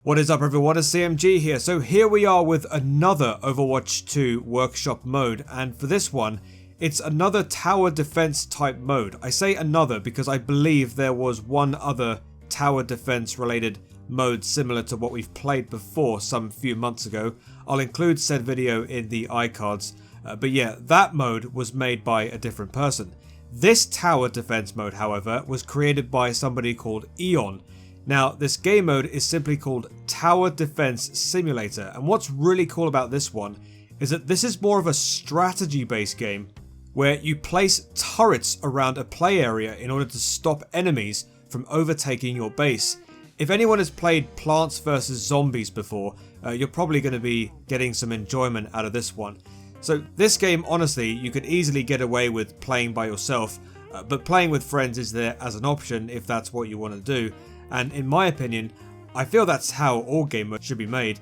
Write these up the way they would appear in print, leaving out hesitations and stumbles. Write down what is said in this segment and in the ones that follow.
What is up everyone, it's CMG here. So here we are with another Overwatch 2 workshop mode, and for this one, it's another tower defense type mode. I say another because I believe there was one other tower defense related mode similar to what we've played before some few months ago. I'll include said video in the iCards, but yeah, that mode was made by a different person. This tower defense mode, however, was created by somebody called Aeon. Now, this game mode is simply called Tower Defense Simulator, and what's really cool about this one is that this is more of a strategy-based game where you place turrets around a play area in order to stop enemies from overtaking your base. If anyone has played Plants vs Zombies before, you're probably going to be getting some enjoyment out of this one. So this game, honestly, you could easily get away with playing by yourself, but playing with friends is there as an option if that's what you want to do. And in my opinion, I feel that's how all game modes should be made.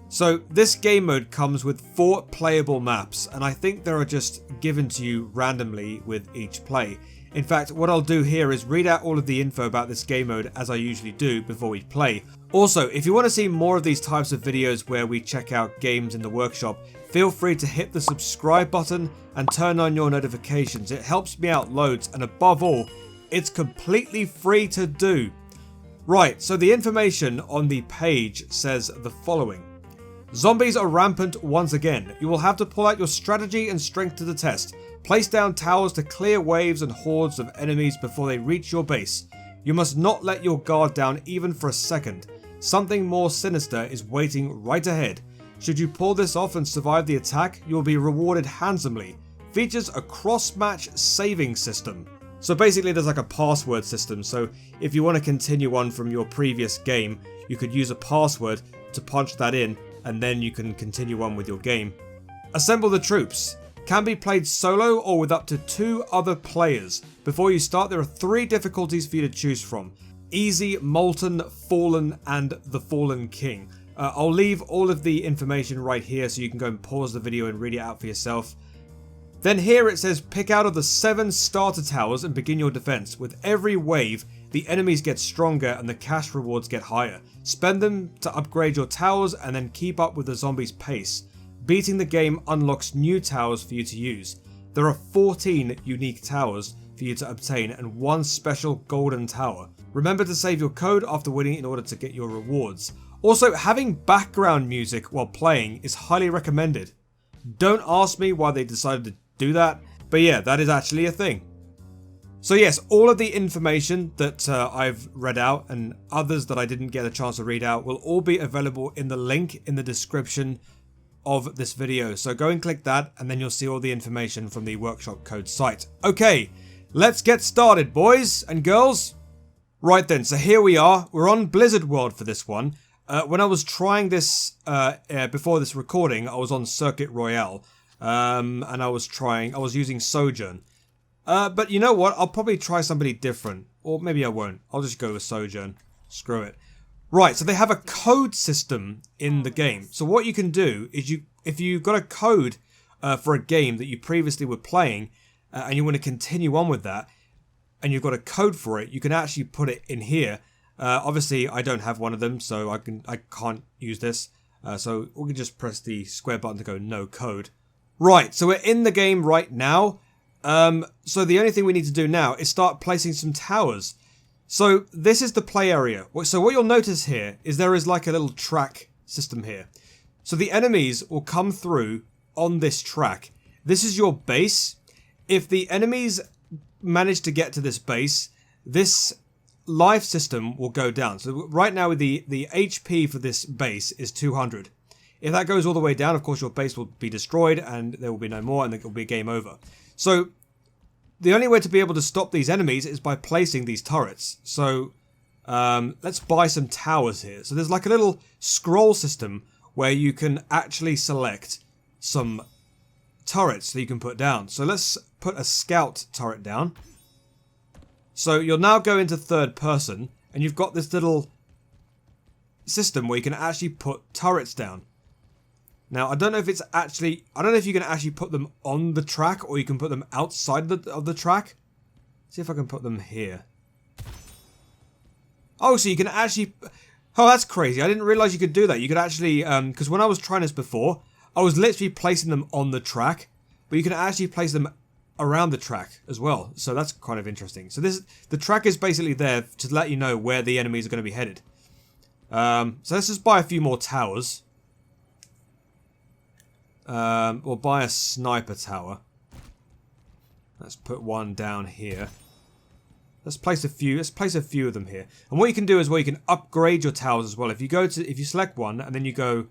So this game mode comes with 4 playable maps, and I think they are just given to you randomly with each play. In fact, what I'll do here is read out all of the info about this game mode as I usually do before we play. Also, if you want to see more of these types of videos where we check out games in the workshop, feel free to hit the subscribe button and turn on your notifications. It helps me out loads, and above all, it's completely free to do. Right, so the information on the page says the following. Zombies are rampant once again. You will have to pull out your strategy and strength to the test. Place down towers to clear waves and hordes of enemies before they reach your base. You must not let your guard down even for a second. Something more sinister is waiting right ahead. Should you pull this off and survive the attack, you will be rewarded handsomely. Features a cross-match saving system. So basically there's like a password system, so if you want to continue on from your previous game, you could use a password to punch that in, and then you can continue on with your game. Assemble the troops. Can be played solo or with up to 2 other players. Before you start, there are 3 difficulties for you to choose from. Easy, Molten, Fallen, and the Fallen King. I'll leave all of the information right here so you can go and pause the video and read it out for yourself. Then here it says pick out of the 7 starter towers and begin your defense. With every wave, the enemies get stronger and the cash rewards get higher. Spend them to upgrade your towers and then keep up with the zombies' pace. Beating the game unlocks new towers for you to use. There are 14 unique towers for you to obtain and 1 special golden tower. Remember to save your code after winning in order to get your rewards. Also, having background music while playing is highly recommended. Don't ask me why they decided to do that, but yeah, that is actually a thing. So yes, all of the information that I've read out and others that I didn't get a chance to read out will all be available in the link in the description of this video. So go and click that and then you'll see all the information from the workshop code site. Okay, let's get started, boys and girls. Right then, so here we are. We're on Blizzard World for this one. When I was trying this before this recording, I was on Circuit Royale. And I was using Sojourn. But you know what? I'll probably try somebody different. Or maybe I won't. I'll just go with Sojourn. Screw it. Right, so they have a code system in the game. So what you can do is if you've got a code for a game that you previously were playing, and you want to continue on with that, and you've got a code for it, you can actually put it in here. Obviously, I don't have one of them, so I can't use this. So we can just press the square button to go no code. Right, so we're in the game right now. So the only thing we need to do now is start placing some towers. So this is the play area. So what you'll notice here is there is like a little track system here. So the enemies will come through on this track. This is your base. If the enemies manage to get to this base, this life system will go down. So right now the HP for this base is 200. If that goes all the way down, of course, your base will be destroyed and there will be no more and it will be game over. So the only way to be able to stop these enemies is by placing these turrets. So let's buy some towers here. So there's like a little scroll system where you can actually select some turrets that you can put down. So let's put a scout turret down. So you'll now go into third person and you've got this little system where you can actually put turrets down. Now, I don't know if you can actually put them on the track or you can put them outside of the track. See if I can put them here. Oh, so you can actually... Oh, that's crazy. I didn't realize you could do that. You could actually, because when I was trying this before, I was literally placing them on the track, but you can actually place them around the track as well. So that's kind of interesting. So the track is basically there to let you know where the enemies are going to be headed. So let's just buy a few more towers. We'll buy a sniper tower. Let's put one down here. Let's place a few of them here. And what you can do is, well, you can upgrade your towers as well. If you select one and then you go,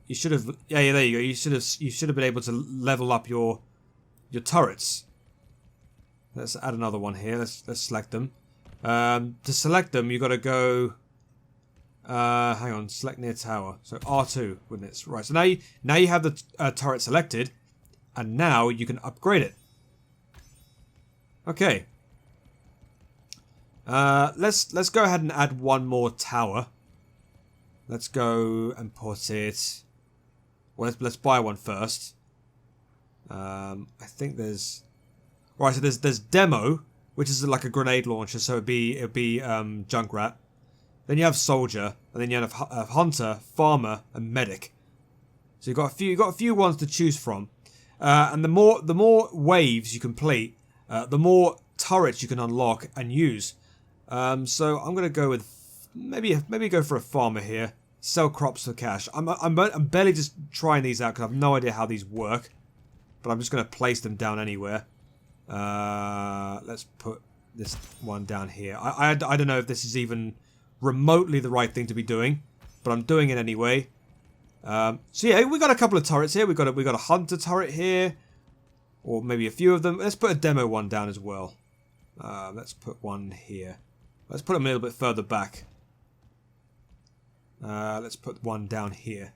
you should have, yeah, there you go. You should have been able to level up your turrets. Let's add another one here. Let's select them. To select them, you got to go. Hang on, select near tower. So R2, wouldn't it? Right. So now you have the turret selected, and now you can upgrade it. Okay. Let's go ahead and add one more tower. Let's go and put it. Well, let's buy one first. I think there's. Right. So there's demo, which is like a grenade launcher. So it'd be Junkrat. Then you have soldier, and then you have hunter, farmer, and medic. So you've got a few ones to choose from, and the more waves you complete, the more turrets you can unlock and use. So I'm gonna go with maybe go for a farmer here. Sell crops for cash. I'm barely just trying these out because I have no idea how these work, but I'm just gonna place them down anywhere. Let's put this one down here. I don't know if this is even remotely the right thing to be doing, but I'm doing it anyway. So yeah, we got a couple of turrets here. We got a hunter turret here, or maybe a few of them. Let's put a demo one down as well. Let's put one here. Let's put them a little bit further back. Let's put one down here,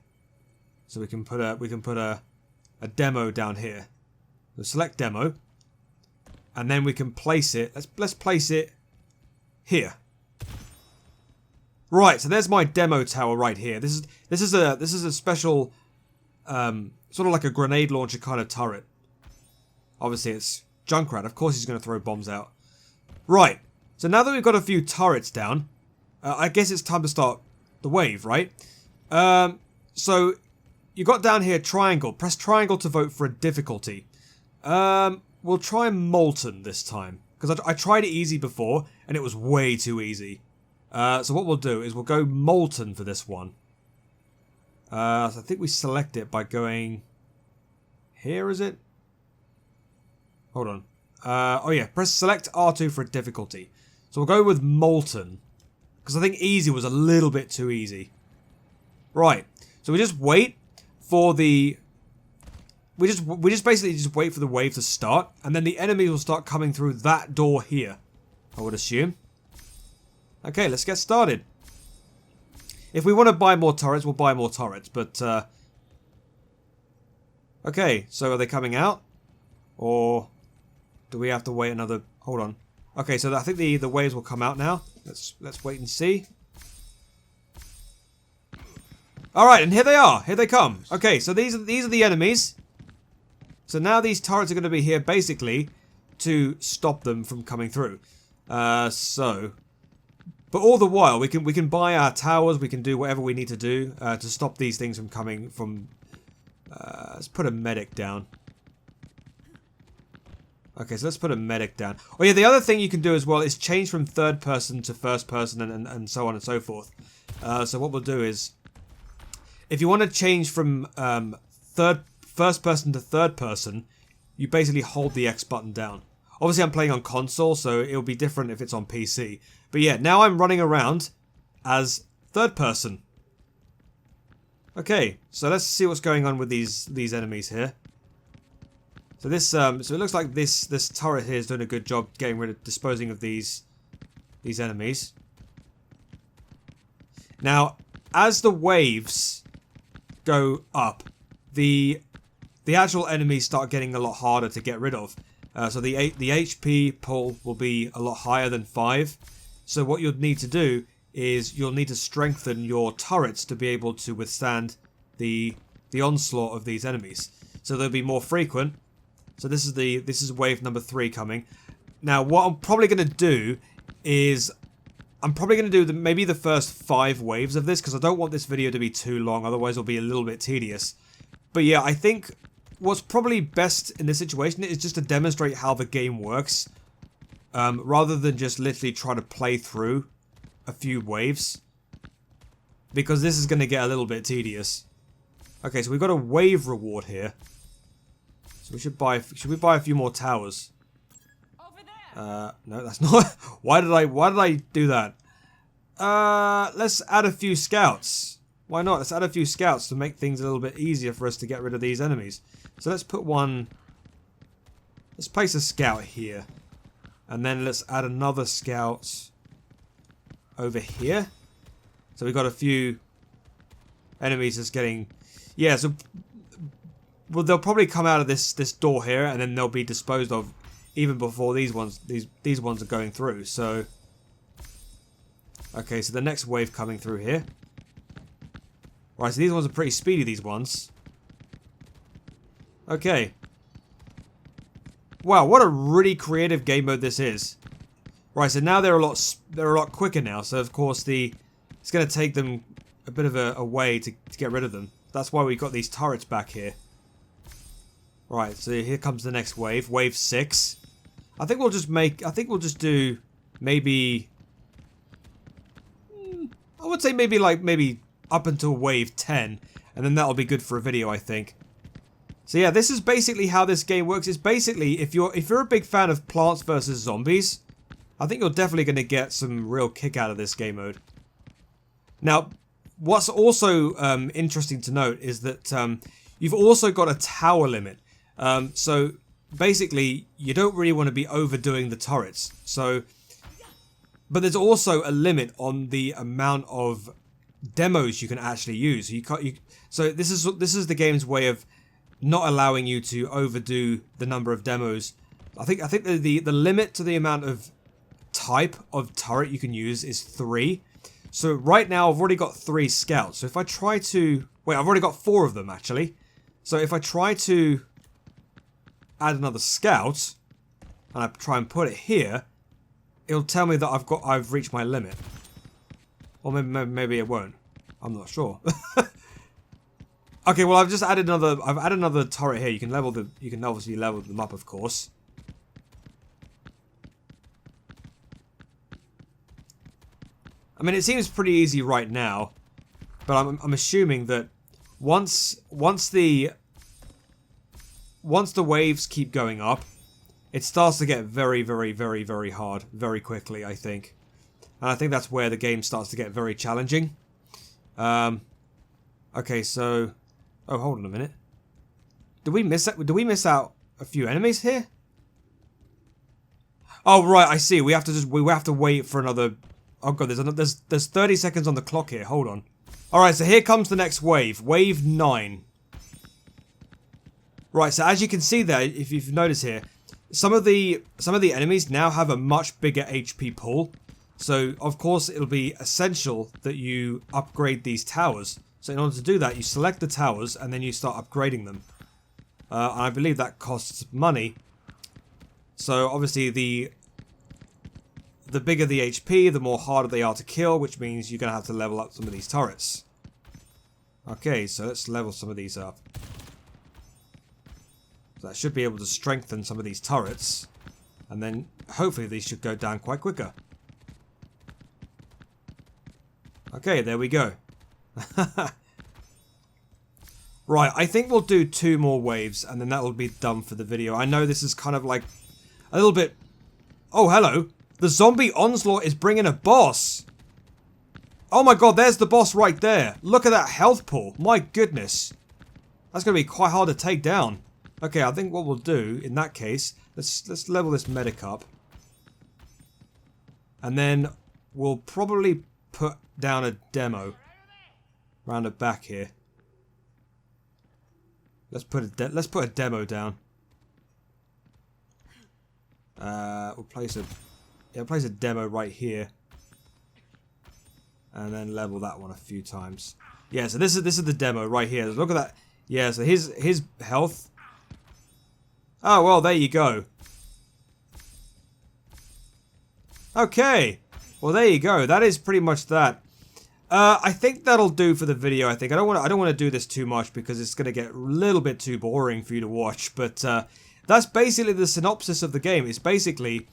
so we can put a demo down here. So select demo, and then we can place it. Let's place it here. Right, so there's my demo tower right here. This is a special, sort of like a grenade launcher kind of turret. Obviously, it's Junkrat. Of course, he's going to throw bombs out. Right. So now that we've got a few turrets down, I guess it's time to start the wave, right? So you got down here triangle. Press triangle to vote for a difficulty. We'll try Molten this time because I tried it easy before and it was way too easy. So what we'll do is we'll go Molten for this one. So I think we select it by going here, is it? Hold on. Oh yeah, press select R2 for a difficulty. So we'll go with Molten, because I think easy was a little bit too easy. Right. So we just wait for the. We just basically just wait for the wave to start, and then the enemies will start coming through that door here, I would assume. Okay, let's get started. If we want to buy more turrets, we'll buy more turrets, but okay, so are they coming out? Or do we have to wait another... Hold on. Okay, so I think the waves will come out now. Let's wait and see. Alright, and here they are. Here they come. Okay, so these are the enemies. So now these turrets are going to be here basically to stop them from coming through. But all the while, we can buy our towers, we can do whatever we need to do to stop these things from coming from... let's put a medic down. Okay, so let's put a medic down. Oh yeah, the other thing you can do as well is change from third person to first person and so on and so forth. So what we'll do is, if you want to change from first person to third person, you basically hold the X button down. Obviously, I'm playing on console, so it'll be different if it's on PC. But yeah, now I'm running around as third person. Okay, so let's see what's going on with these enemies here. So this, so it looks like this turret here is doing a good job disposing of these enemies. Now, as the waves go up, the actual enemies start getting a lot harder to get rid of. So the HP pull will be a lot higher than 5. So what you'll need to do is you'll need to strengthen your turrets to be able to withstand the onslaught of these enemies. So they'll be more frequent. So this is wave number 3 coming. Now what I'm probably going to do is I'm probably going to do maybe the first 5 waves of this, because I don't want this video to be too long, otherwise it'll be a little bit tedious. But yeah, I think what's probably best in this situation is just to demonstrate how the game works, rather than just literally try to play through a few waves, because this is going to get a little bit tedious. Okay, so we've got a wave reward here. So we should we buy a few more towers? No, that's not. Why did I do that? Let's add a few scouts. Why not? Let's add a few scouts to make things a little bit easier for us to get rid of these enemies. So let's put one. Let's place a scout here, and then let's add another scout over here. So we've got a few enemies just getting. Yeah. So well, they'll probably come out of this door here, and then they'll be disposed of even before these ones are going through. So okay, so the next wave coming through here. Right, so these ones are pretty speedy, these ones. Okay. Wow, what a really creative game mode this is. Right, so now they're a lot quicker now. So of course it's going to take them a bit of a way to get rid of them. That's why we got these turrets back here. Right, so here comes the next wave, wave 6. I think we'll just do maybe, I would say maybe up until wave 10, and then that'll be good for a video, I think. So yeah, this is basically how this game works. It's basically, if you're a big fan of Plants vs Zombies, I think you're definitely going to get some real kick out of this game mode. Now, what's also interesting to note is that you've also got a tower limit. So basically, you don't really want to be overdoing the turrets. So, but there's also a limit on the amount of demos you can actually use. So this is the game's way of not allowing you to overdo the number of demos. I think the limit to the amount of type of turret you can use is 3. So right now I've already got 3 scouts. So if I try to wait, I've already got 4 of them actually. So if I try to add another scout, and I try and put it here, it'll tell me that I've reached my limit. Or maybe it won't. I'm not sure. Okay, well I've added another turret here. You can obviously level them up, of course. I mean, it seems pretty easy right now, but I'm assuming that once the waves keep going up, it starts to get very, very, very, very hard very quickly, I think. And I think that's where the game starts to get very challenging. Okay, so oh, hold on a minute. Did we miss out a few enemies here? Oh right, I see. We have to wait for another. Oh god, there's 30 seconds on the clock here. Hold on. All right, so here comes the next wave. Wave 9. Right, so as you can see there, if you've noticed here, some of the enemies now have a much bigger HP pool. So of course it'll be essential that you upgrade these towers. So in order to do that, you select the towers and then you start upgrading them. And I believe that costs money. So obviously the bigger the HP, the more harder they are to kill, which means you're going to have to level up some of these turrets. Okay, so let's level some of these up. So that should be able to strengthen some of these turrets. And then hopefully these should go down quite quicker. Okay, there we go. Right, I think we'll do 2 more waves and then that will be done for the video. I know this is kind of like a little bit... Oh, hello. The zombie onslaught is bringing a boss. Oh my god, there's the boss right there. Look at that health pool. My goodness. That's going to be quite hard to take down. Okay, I think what we'll do in that case, let's level this medic up. And then we'll probably put down a demo around the back here. Let's put a demo down. We'll place a demo right here, and then level that one a few times. Yeah, so this is the demo right here. Look at that. Yeah, so his health. Oh well, there you go. Okay, Well, there you go. That is pretty much that. I think that'll do for the video. I think I don't want to do this too much because it's going to get a little bit too boring for you to watch. But that's basically the synopsis of the game. It's basically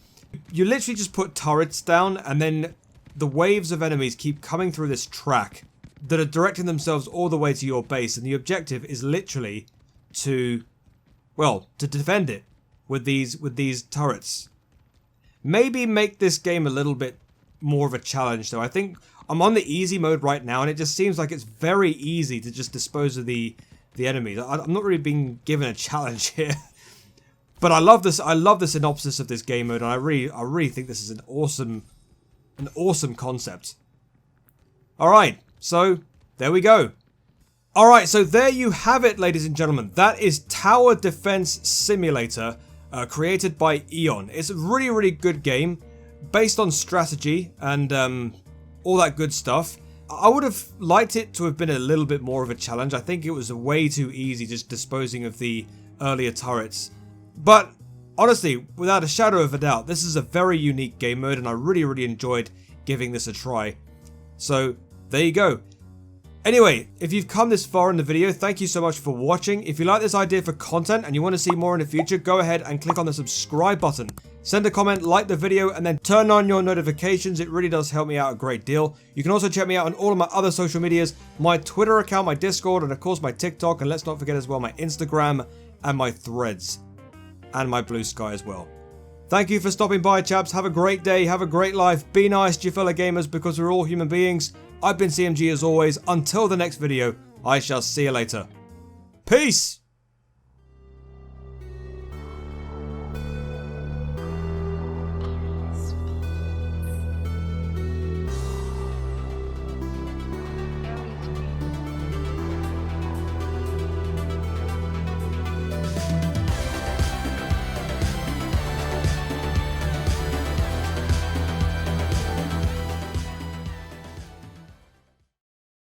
you literally just put turrets down, and then the waves of enemies keep coming through this track that are directing themselves all the way to your base, and the objective is literally to, well, to defend it with these turrets. Maybe make this game a little bit more of a challenge though. I think I'm on the easy mode right now, and it just seems like it's very easy to just dispose of the enemies. I'm not really being given a challenge here. But I love this. I love the synopsis of this game mode, and I really think this is an awesome concept. All right, so there we go. All right, so there you have it, ladies and gentlemen. That is Tower Defense Simulator, created by Aeon. It's a really good game, based on strategy and all that good stuff. I would have liked it to have been a little bit more of a challenge. I think it was way too easy just disposing of the earlier turrets. But honestly, without a shadow of a doubt, this is a very unique game mode, and I really enjoyed giving this a try. So there you go. Anyway, if you've come this far in the video, thank you so much for watching. If you like this idea for content and you want to see more in the future, go ahead and click on the subscribe button. Send a comment, like the video, and then turn on your notifications. It really does help me out a great deal. You can also check me out on all of my other social medias, my Twitter account, my Discord, and of course my TikTok, and let's not forget as well my Instagram and my Threads. And my Blue Sky as well. Thank you for stopping by, chaps. Have a great day. Have a great life. Be nice to your fellow gamers because we're all human beings. I've been CMG as always. Until the next video, I shall see you later. Peace!